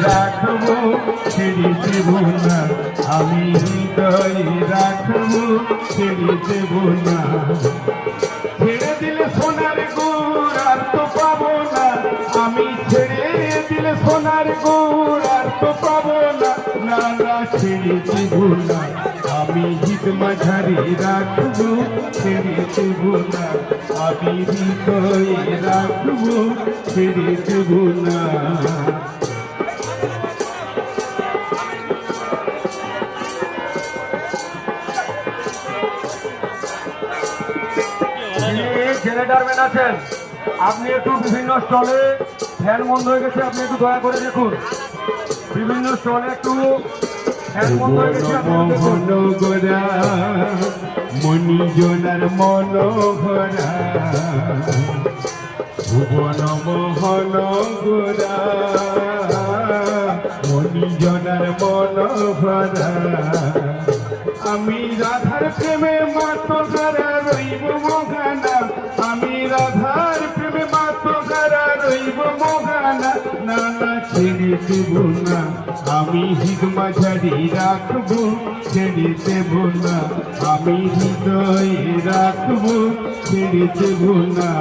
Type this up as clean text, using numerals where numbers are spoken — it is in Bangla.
রাখবো ছেড়ে দেব না, আমি হৃদয়ে রাখবো ছেড়ে দেব না। ছেড়ে দিলে সোনার গুড় আর তো পাবো না, আমি ছেড়ে দিলে সোনার গুড় আর তো পাবো না। না না ছেড়ে দেব না, আমি হিত মাঝারি রাখবো ছেড়ে দেব না, আমি হৃদয়ে রাখবো ছেড়ে দেব না। জেনারেটরম্যান আছেন, আপনি একটু বিভিন্ন স্টলে ফ্যান বন্ধ হয়ে গেছে, আপনি একটু দয়া করে দেখুন। বিভিন্ন স্টলে একটু ফ্যান বন্ধ হয়ে গেছে, মনোগরা মণিজনার মনোহরা ভুবন মোহন গোরা মণিজনার মনোহরা। আমি রাধার প্রেমে মাতোগারা রইব মোগানা, আমি রাধার প্রেমে মাতোগারা রইব মোগানা। না না ছেড়ে দেব না, আমি হিত মাঝারি রাখবো ছেড়ে দেব না, আমি হৃদয়ে রাখবো ছেড়ে দেব না।